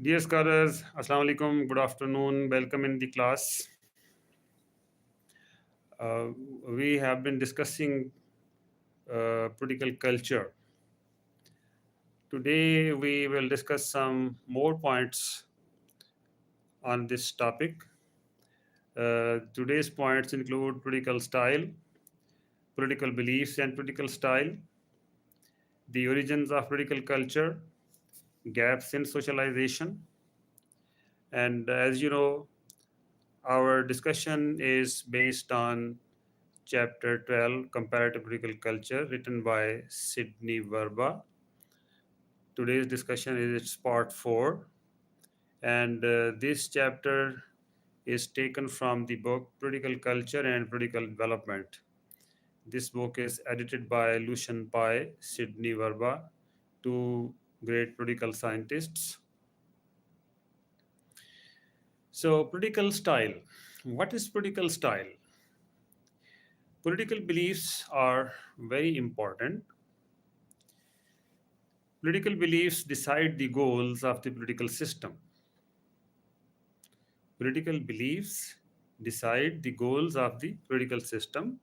Dear scholars, Assalamu alaikum, good afternoon, welcome in the class. Uh, we have been discussing political culture. Today, we will discuss some more points on this topic. Today's points include political style, political beliefs and political style, the origins of political culture, gaps in socialization, and as you know, our discussion is based on Chapter 12 Comparative Political Culture, written by Sydney Verba. Today's discussion is its part 4, and this chapter is taken from the book Political Culture and Political Development. This book is edited by Lucian Pai, Sydney Verba, two great political scientists. So, political style. What is political style? Political beliefs are very important. Political beliefs decide the goals of the political system. Political beliefs decide the goals of the political system,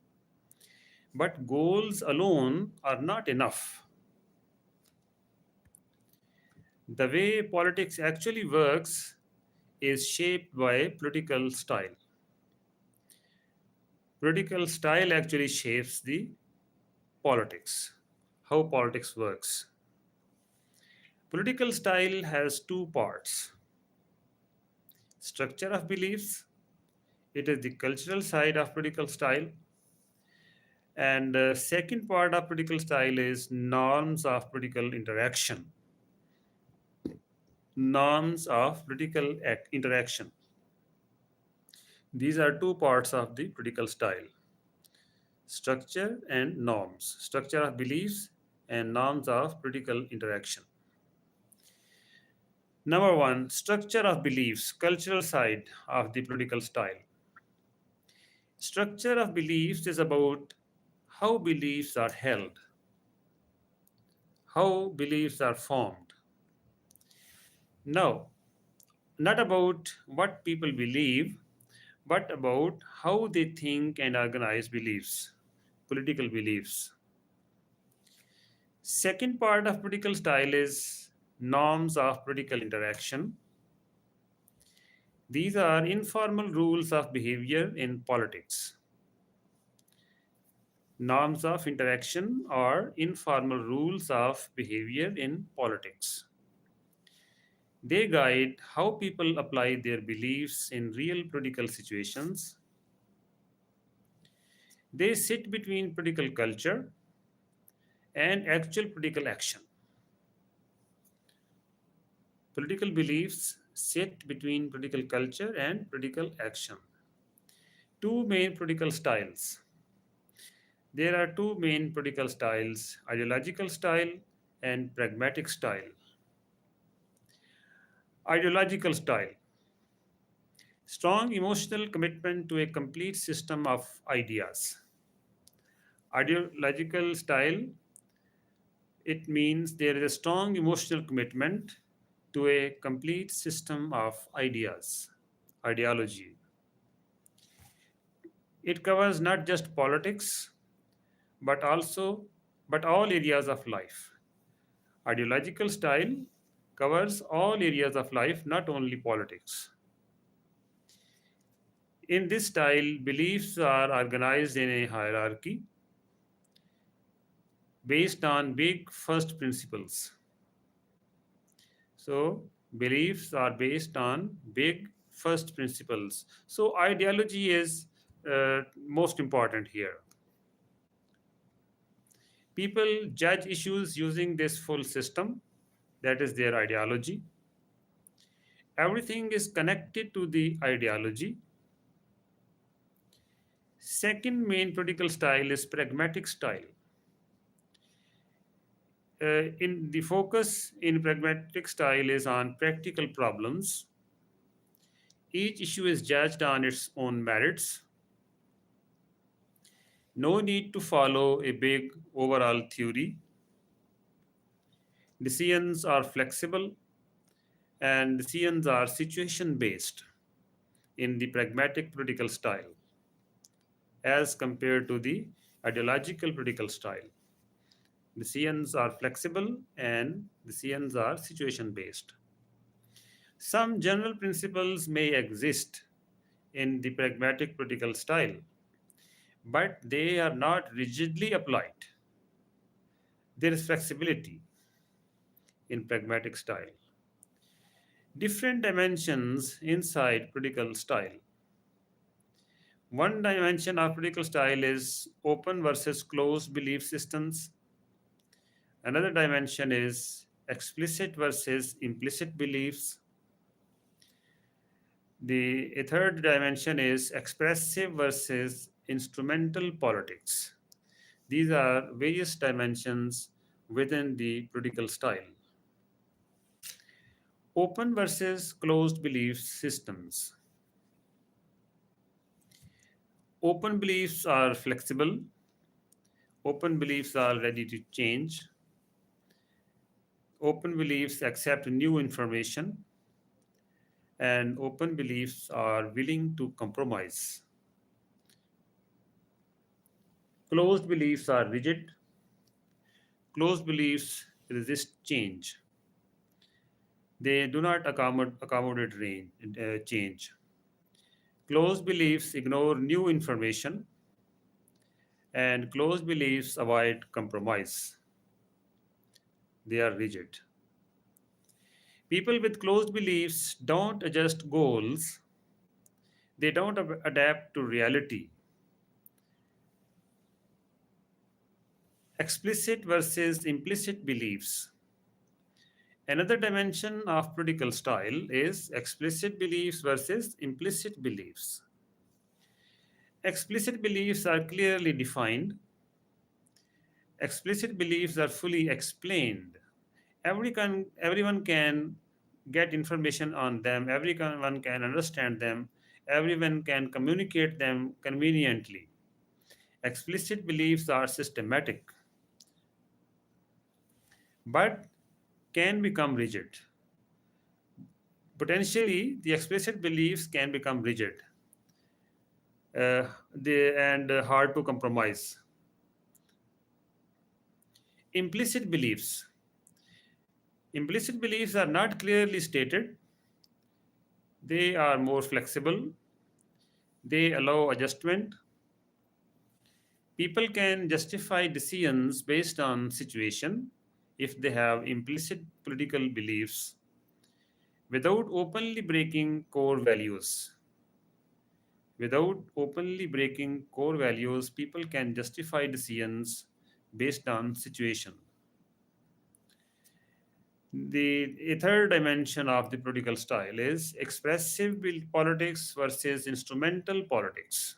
but goals alone are not enough. The way politics actually works is shaped by political style. Political style actually shapes the politics, how politics works. Political style has two parts: structure of beliefs, it is the cultural side of political style, and second part of political style is norms of political interaction. Norms of political interaction. These are two parts of the political style: structure and norms, structure of beliefs and norms of political interaction. Number one, structure of beliefs, cultural side of the political style. Structure of beliefs is about how beliefs are held, how beliefs are formed. Now, not about what people believe, but about how they think and organize beliefs, political beliefs. Second part of political style is norms of political interaction. These are informal rules of behavior in politics. Norms of interaction are informal rules of behavior in politics. They guide how people apply their beliefs in real political situations. They sit between political culture and actual political action. Political beliefs sit between political culture and political action. Two main political styles. There are two main political styles: ideological style and pragmatic style. Ideological style: strong emotional commitment to a complete system of ideas. Ideological style, it means there is a strong emotional commitment to a complete system of ideas, ideology. It covers not just politics, but also but all areas of life. Ideological style covers all areas of life, not only politics. In this style, beliefs are organized in a hierarchy based on big first principles. So, beliefs are based on big first principles. So, ideology is most important here. People judge issues using this full system, that is their ideology. Everything is connected to the ideology. Second main political style is pragmatic style. In the focus in pragmatic style is on practical problems. Each issue is judged on its own merits. No need to follow a big overall theory. Decisions are flexible and decisions are situation based in the pragmatic political style as compared to the ideological political style. Decisions are flexible and decisions are situation based. Some general principles may exist in the pragmatic political style, but they are not rigidly applied. There is flexibility in pragmatic style. Different dimensions inside political style. One dimension of political style is open versus closed belief systems. Another dimension is explicit versus implicit beliefs. The third dimension is expressive versus instrumental politics. These are various dimensions within the political style. Open versus closed belief systems. Open beliefs are flexible. Open beliefs are ready to change. Open beliefs accept new information. And open beliefs are willing to compromise. Closed beliefs are rigid. Closed beliefs resist change. They do not accommodate change. Closed beliefs ignore new information, and closed beliefs avoid compromise. They are rigid. People with closed beliefs don't adjust goals, they don't adapt to reality. Explicit versus implicit beliefs. Another dimension of political style is explicit beliefs versus implicit beliefs. Explicit beliefs are clearly defined. Explicit beliefs are fully explained. Everyone can get information on them, everyone can understand them, everyone can communicate them conveniently. Explicit beliefs are systematic, but can become rigid. Potentially, the explicit beliefs can become rigid and hard to compromise. Implicit beliefs. Implicit beliefs are not clearly stated, they are more flexible, they allow adjustment. People can justify decisions based on situation if they have implicit political beliefs without openly breaking core values. Without openly breaking core values, people can justify decisions based on situation. The third dimension of the political style is expressive politics versus instrumental politics.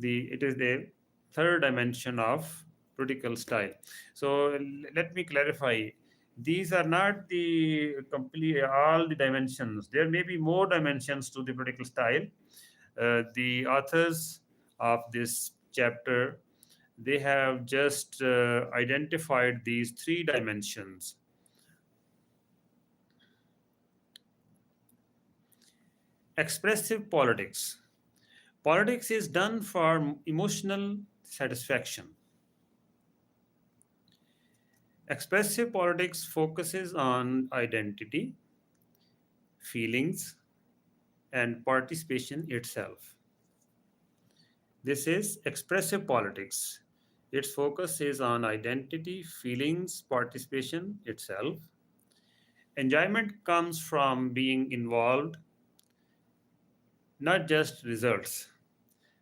It is the third dimension of political style. So let me clarify. These are not the complete all the dimensions. There may be more dimensions to the political style. The authors of this chapter, they have just identified these three dimensions. Expressive politics. Politics is done for emotional satisfaction. Expressive politics focuses on identity, feelings, and participation itself. This is expressive politics. Its focus is on identity, feelings, participation itself. Enjoyment comes from being involved, not just results.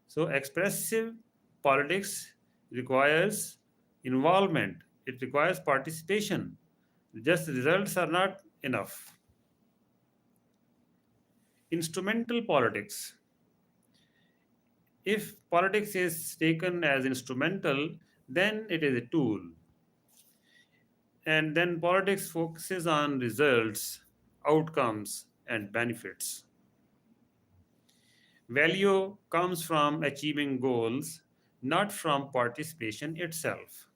So, expressive politics requires involvement, it requires participation. Just results are not enough. Instrumental politics. If politics is taken as instrumental, then it is a tool. And then politics focuses on results, outcomes, and benefits. Value comes from achieving goals, not from participation itself.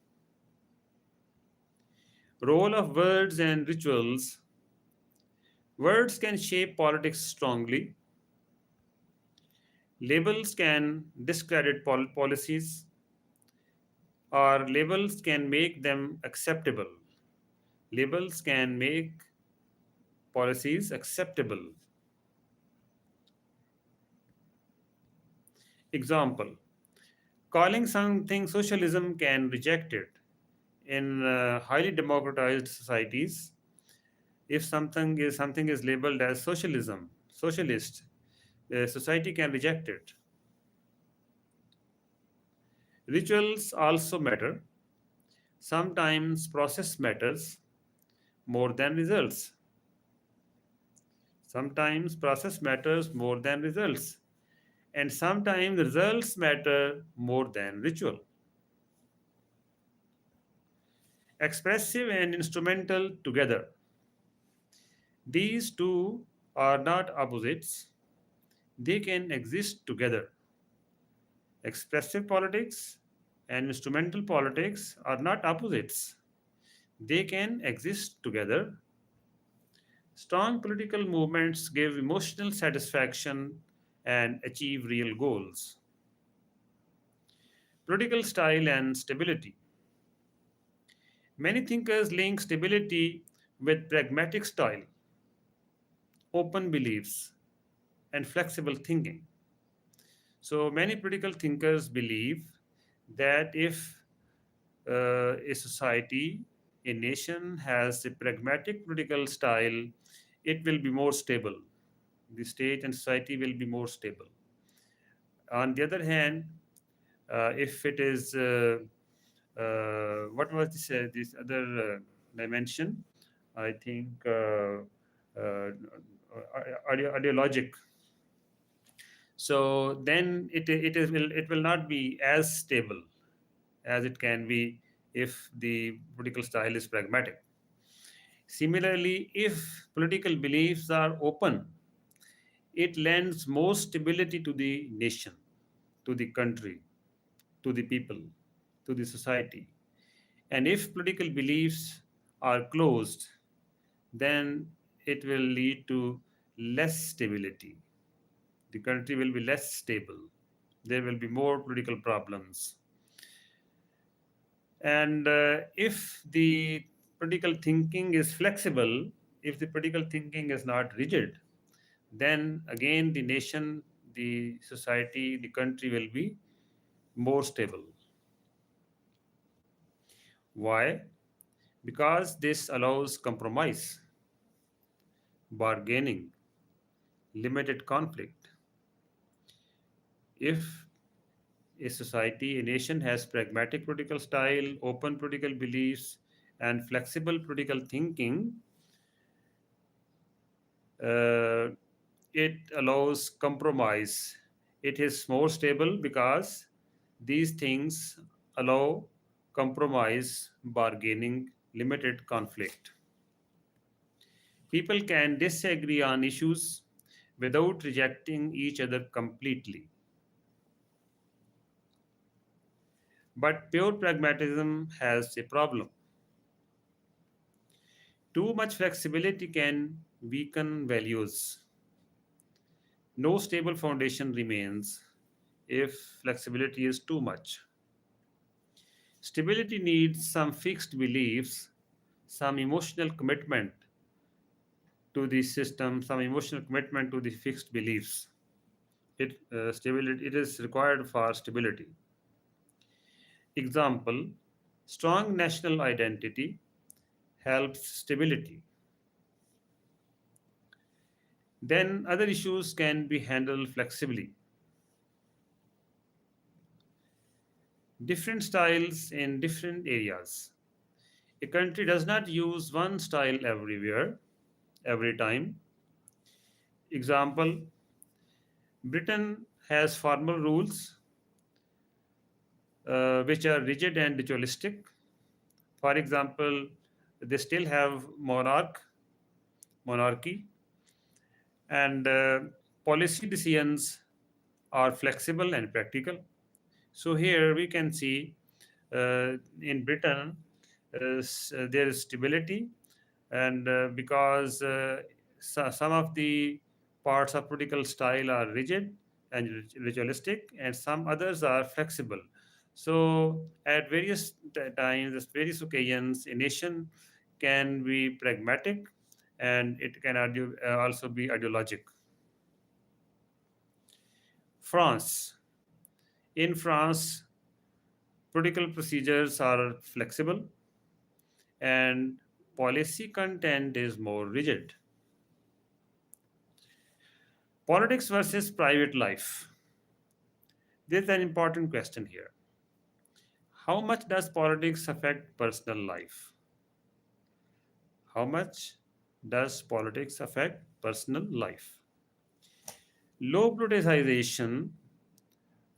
Role of words and rituals. Words can shape politics strongly. Labels can discredit policies, or labels can make them acceptable. Labels can make policies acceptable. Example: calling something socialism can reject it. In highly democratized societies, if something is labeled as socialist, society can reject it. Rituals also matter. Sometimes process matters more than results. Sometimes process matters more than results. And sometimes results matter more than ritual. Expressive and instrumental together. These two are not opposites, they can exist together. Expressive politics and instrumental politics are not opposites, they can exist together. Strong political movements give emotional satisfaction and achieve real goals. Political style and stability. Many thinkers link stability with pragmatic style, open beliefs, and flexible thinking. So, many political thinkers believe that if a society, a nation has a pragmatic political style, it will be more stable. The state and society will be more stable. On the other hand, if it is what was this other dimension? I think ideologic. So then it will not be as stable as it can be if the political style is pragmatic. Similarly, if political beliefs are open, it lends more stability to the nation, to the country, to the people, to the society. And if political beliefs are closed, then it will lead to less stability. The country will be less stable. There will be more political problems. And if the political thinking is flexible, if the political thinking is not rigid, then again the nation, the society, the country will be more stable. Why? Because this allows compromise, bargaining, limited conflict. If a society, a nation has pragmatic political style, open political beliefs, and flexible political thinking, uh, it allows compromise. It is more stable because these things allow compromise, bargaining, limited conflict. People can disagree on issues without rejecting each other completely. But pure pragmatism has a problem. Too much flexibility can weaken values. No stable foundation remains if flexibility is too much. Stability needs some fixed beliefs, some emotional commitment to the system, some emotional commitment to the fixed beliefs. It is required for stability. Example: strong national identity helps stability. Then other issues can be handled flexibly. Different styles in different areas. A country does not use one style everywhere, every time. Example: Britain has formal rules which are rigid and ritualistic. For example, they still have monarchy, and policy decisions are flexible and practical. So here we can see in Britain there is stability, and because Some of the parts of political style are rigid and ritualistic, and some others are flexible. So, at various times, at various occasions, a nation can be pragmatic and it can also be ideologic. France. In France, political procedures are flexible and policy content is more rigid. Politics versus private life. There's an important question here. How much does politics affect personal life? How much does politics affect personal life? Low politicization,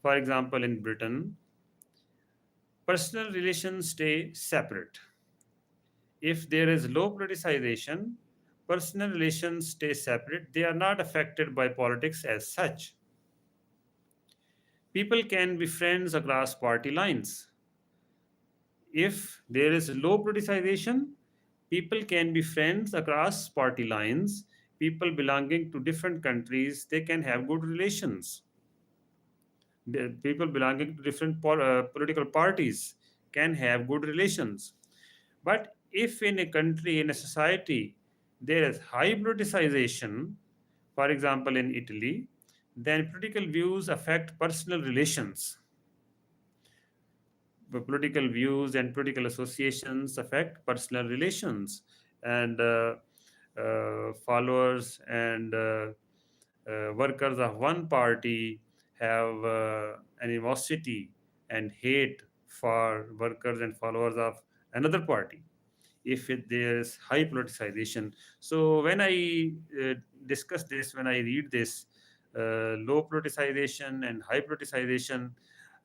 for example, in Britain, personal relations stay separate. If there is low politicization, personal relations stay separate. They are not affected by politics as such. People can be friends across party lines. If there is low politicization, people can be friends across party lines. People belonging to different countries, they can have good relations. The people belonging to different political parties can have good relations. But if in a country, in a society, there is high politicization, for example, in Italy, then political views affect personal relations. The political views and political associations affect personal relations, and followers and workers of one party have animosity and hate for workers and followers of another party if there is high politicization. So when I discuss this, when I read this, low politicization and high politicization,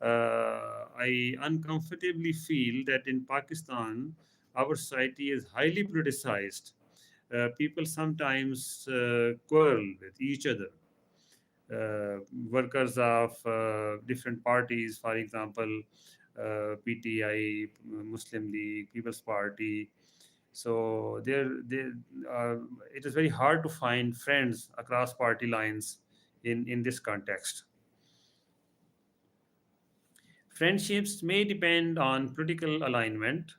I uncomfortably feel that in Pakistan, our society is highly politicized. People sometimes quarrel with each other. Workers of different parties, for example, PTI, Muslim League, People's Party. So it is very hard to find friends across party lines in this context. Friendships may depend on political alignment,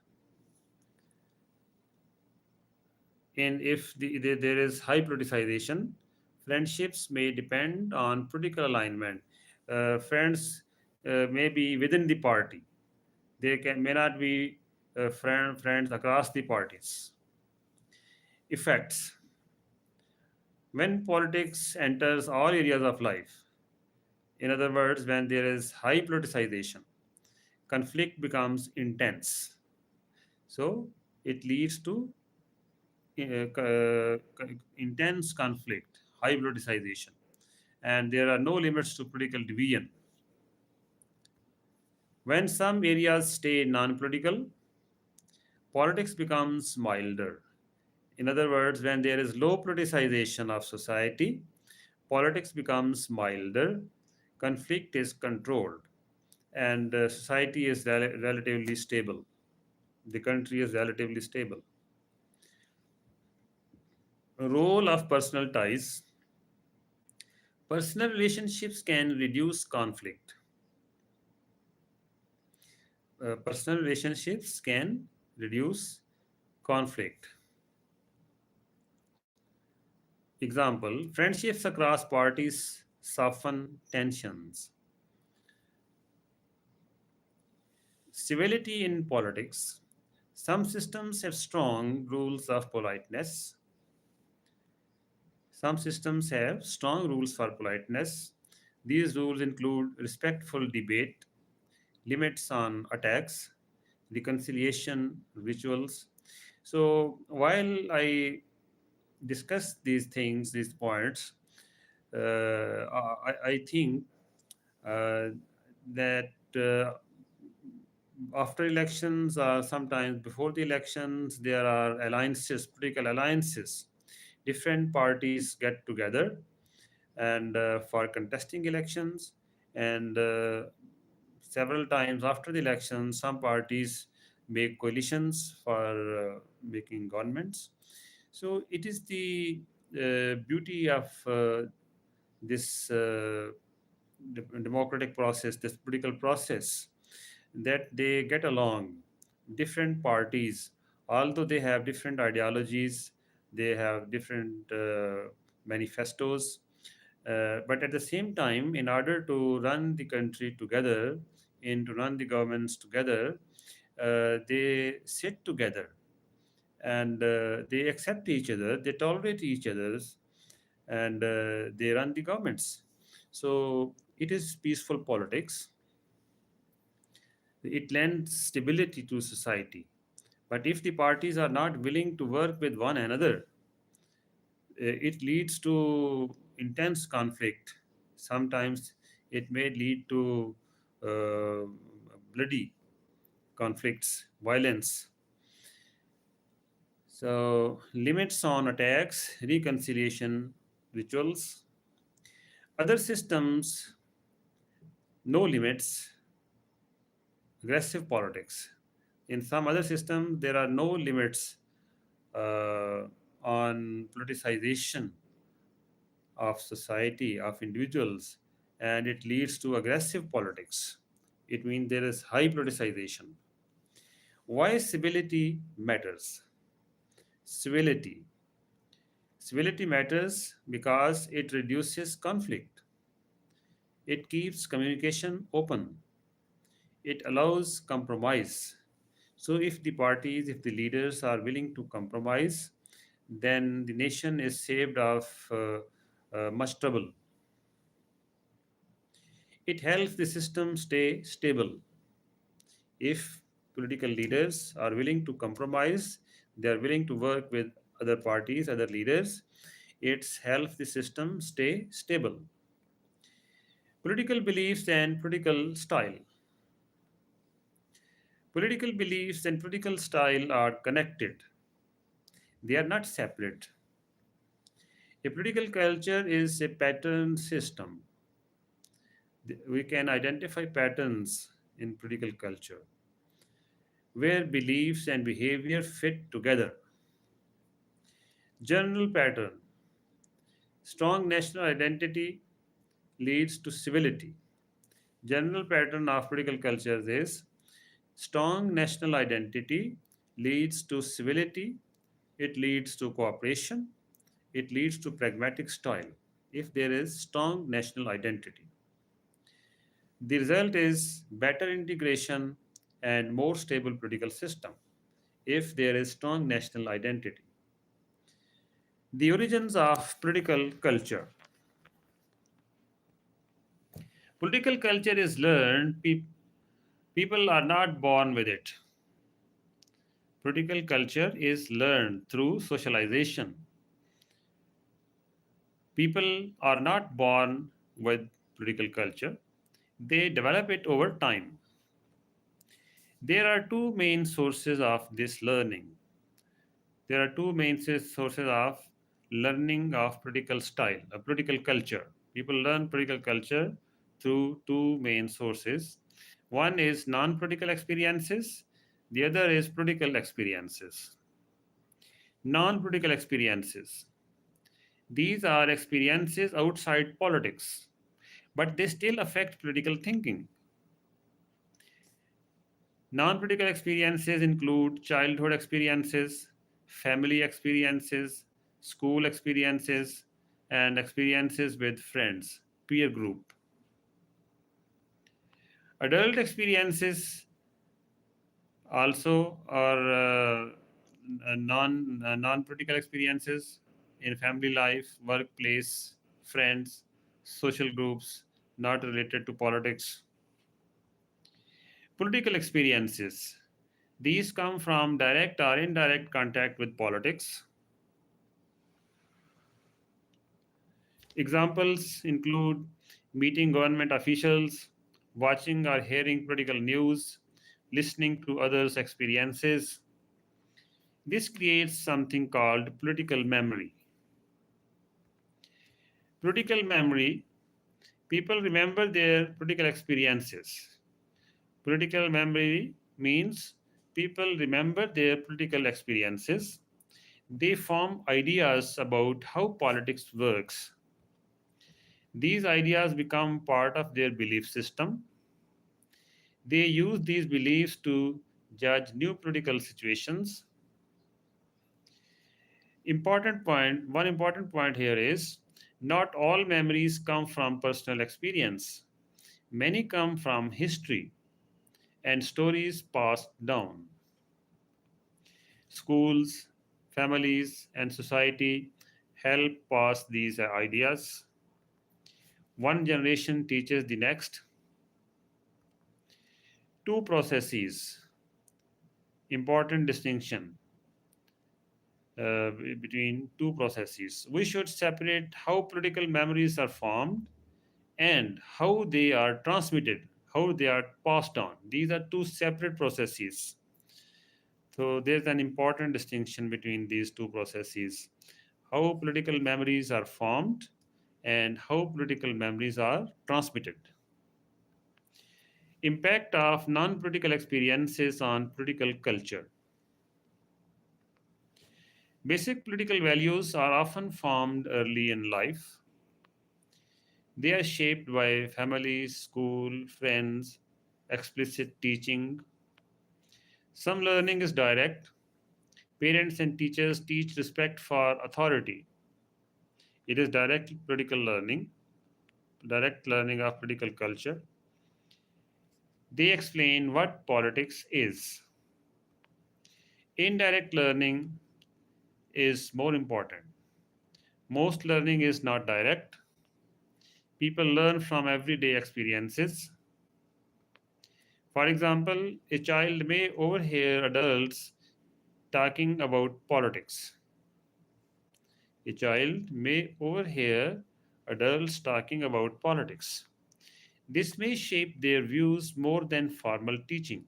and if there is high politicization, friendships may depend on political alignment. Friends may be within the party. They may not be friends across the parties. Effects. When politics enters all areas of life, in other words, when there is high politicization, conflict becomes intense. So it leads to intense conflict, high politicization, and there are no limits to political division. When some areas stay non political, politics becomes milder. In other words, when there is low politicization of society, politics becomes milder, conflict is controlled, and society is relatively stable. The country is relatively stable. Role of personal ties. Personal relationships can reduce conflict. Personal relationships can reduce conflict. Example, friendships across parties soften tensions. Civility in politics. Some systems have strong rules of politeness. Some systems have strong rules for politeness. These rules include respectful debate, limits on attacks, reconciliation rituals. So while I discuss these things, these points, I think uh, that after elections, or sometimes before the elections, there are alliances, political alliances. Different parties get together and for contesting elections, and several times after the election, some parties make coalitions for making governments. So it is the beauty of this democratic process, this political process, that they get along. Different parties, although they have different ideologies, they have different manifestos, but at the same time, in order to run the country together, in to run the governments together, they sit together and they accept each other, they tolerate each other's, and they run the governments. So it is peaceful politics. It lends stability to society. But if the parties are not willing to work with one another, it leads to intense conflict. Sometimes it may lead to uh, bloody conflicts, violence. So, limits on attacks, reconciliation rituals. Other systems, no limits, aggressive politics. In some other systems, there are no limits uh, on politicization of society, of individuals, and it leads to aggressive politics. It means there is high politicization. Why civility matters? Civility. Civility matters because it reduces conflict. It keeps communication open. It allows compromise. So, if the parties, if the leaders are willing to compromise, then the nation is saved of much trouble. It helps the system stay stable. If political leaders are willing to compromise, they are willing to work with other parties, other leaders, it helps the system stay stable. Political beliefs and political style. Political beliefs and political style are connected, they are not separate. A political culture is a pattern system. We can identify patterns in political culture where beliefs and behavior fit together. General pattern. Strong national identity leads to civility. General pattern of political cultures is strong national identity leads to civility, it leads to cooperation, it leads to pragmatic style if there is strong national identity. The result is better integration and more stable political system if there is strong national identity. The origins of political culture. Political culture is learned. People are not born with it. Political culture is learned through socialization. People are not born with political culture, they develop it over time. There are two main sources of this learning. There are two main sources of learning of political style, a political culture. People learn political culture through two main sources. One is non political experiences, the other is political experiences. Non political experiences. These are experiences outside politics, but they still affect political thinking. Non political experiences include childhood experiences, family experiences, school experiences, and experiences with friends, peer group. Adult experiences also are non political experiences in family life, workplace, friends, social groups, not related to politics. Political experiences. These come from direct or indirect contact with politics. Examples include meeting government officials, watching or hearing political news, listening to others' experiences. This creates something called political memory. Political memory, people remember their political experiences. Political memory means people remember their political experiences. They form ideas about how politics works. These ideas become part of their belief system. They use these beliefs to judge new political situations. One important point here is not all memories come from personal experience. Many come from history and stories passed down. Schools, families, and society help pass these ideas. One generation teaches the next. Two processes, important distinction between two processes. We should separate how political memories are formed and how they are transmitted, how they are passed on. These are two separate processes. So there's an important distinction between these two processes, how political memories are formed and how political memories are transmitted. Impact of non-political experiences on political culture. Basic political values are often formed early in life. They are shaped by family, school, friends, explicit teaching. Some learning is direct. Parents and teachers teach respect for authority. It is direct learning of political culture. They explain what politics is. Indirect learning is more important. Most learning is not direct. People learn from everyday experiences. For example, a child may overhear adults talking about politics. A child may overhear adults talking about politics. This may shape their views more than formal teaching.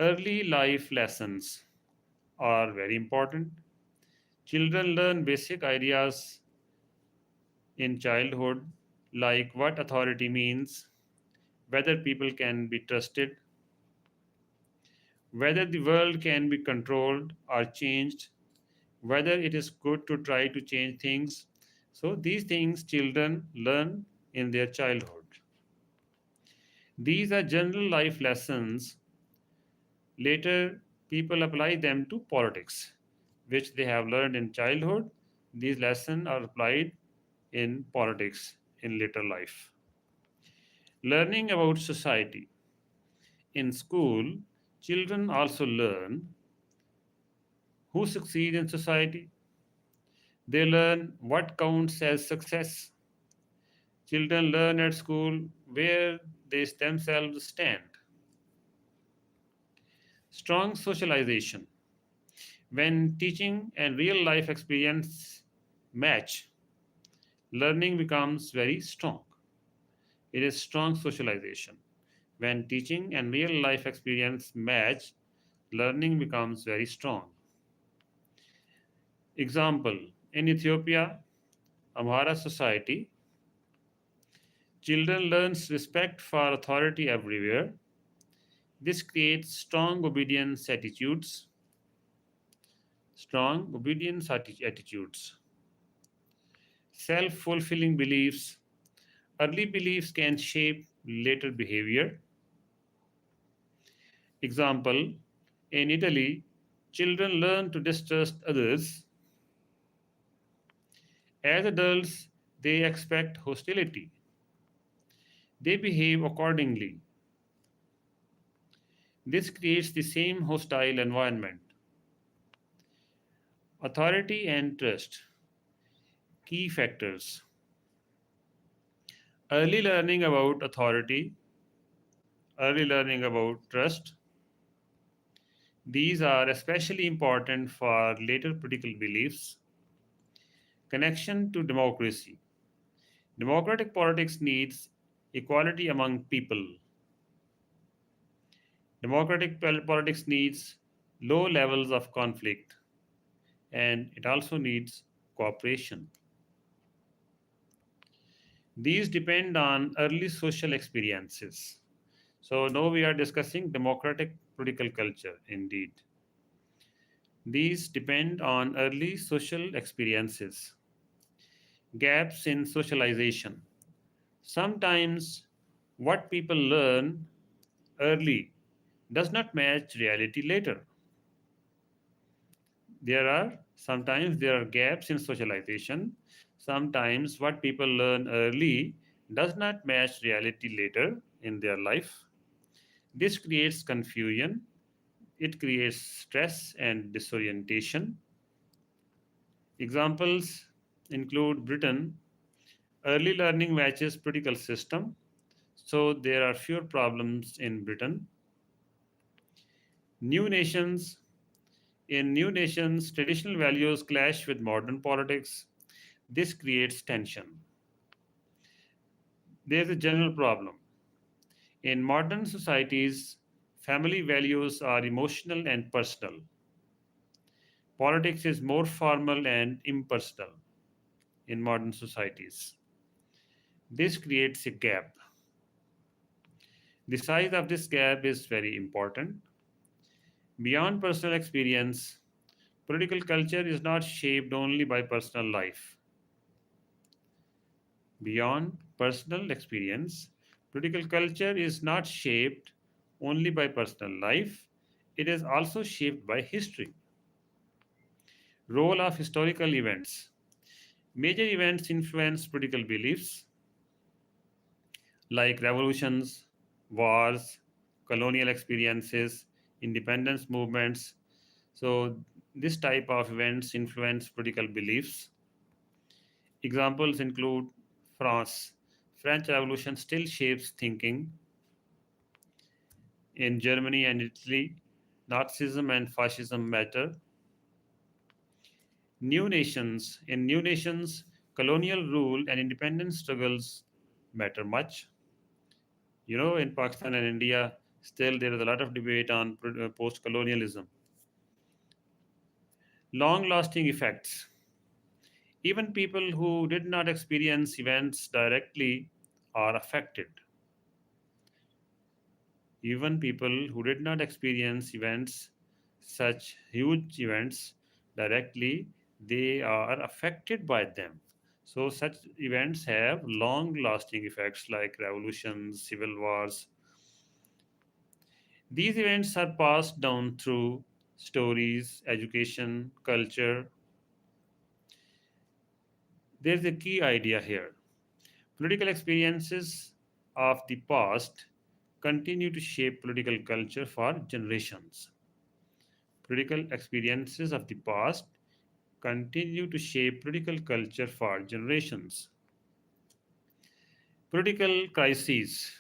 Early life lessons are very important. Children learn basic ideas in childhood, like what authority means, whether people can be trusted, whether the world can be controlled or changed, whether it is good to try to change things. So, these things children learn in their childhood. These are general life lessons. Later, people apply them to politics, which they have learned in childhood. These lessons are applied in politics in later life. Learning about society. In school, children also learn who succeed in society. They learn what counts as success. Children learn at school where they themselves stand. Strong socialization. When teaching and real life experience match, learning becomes very strong. It is strong socialization. When teaching and real life experience match, learning becomes very strong. Example, in Ethiopia, Amhara society, children learns respect for authority everywhere. This creates strong obedience attitudes, self-fulfilling beliefs. Early beliefs can shape later behavior. Example, in Italy, children learn to distrust others. As adults, they expect hostility. They behave accordingly. This creates the same hostile environment. Authority and trust, key factors. Early learning about authority, early learning about trust. These are especially important for later political beliefs. Connection to democracy. Democratic politics needs equality among people. Democratic politics needs low levels of conflict, and it also needs cooperation. These depend on early social experiences. So now we are discussing democratic political culture indeed. These depend on early social experiences, gaps in socialization. Sometimes what people learn early does not match reality later. There are gaps in socialization. Sometimes what people learn early does not match reality later in their life. This creates confusion, it creates stress and disorientation. Examples include Britain. Early learning matches political system, so there are fewer problems in Britain. New nations. In new nations, traditional values clash with modern politics. This creates tension. There's a general problem. In modern societies, family values are emotional and personal. Politics is more formal and impersonal in modern societies. This creates a gap. The size of this gap is very important. Beyond personal experience, political culture is not shaped only by personal life. Beyond personal experience, political culture is not shaped only by personal life, it is also shaped by history. Role of historical events. Major events influence political beliefs like revolutions, wars, colonial experiences, independence movements. So, this type of events influence political beliefs. Examples include France. French Revolution still shapes thinking. In Germany and Italy, Nazism and fascism matter. New nations. In new nations, colonial rule and independence struggles matter much. In Pakistan and India, still there is a lot of debate on post colonialism. Long lasting effects. Even people who did not experience events directly are affected. Even people who did not experience events, such huge events, directly, they are affected by them. So, such events have long lasting effects like revolutions, civil wars. These events are passed down through stories, education, culture. There's a key idea here. Political experiences of the past continue to shape political culture for generations. Political experiences of the past continue to shape political culture for generations. Political crises.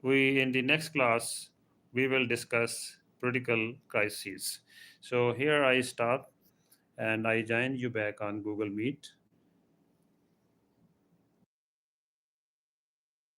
We in the next class we will discuss political crises. So here I stop and I join you back on Google Meet.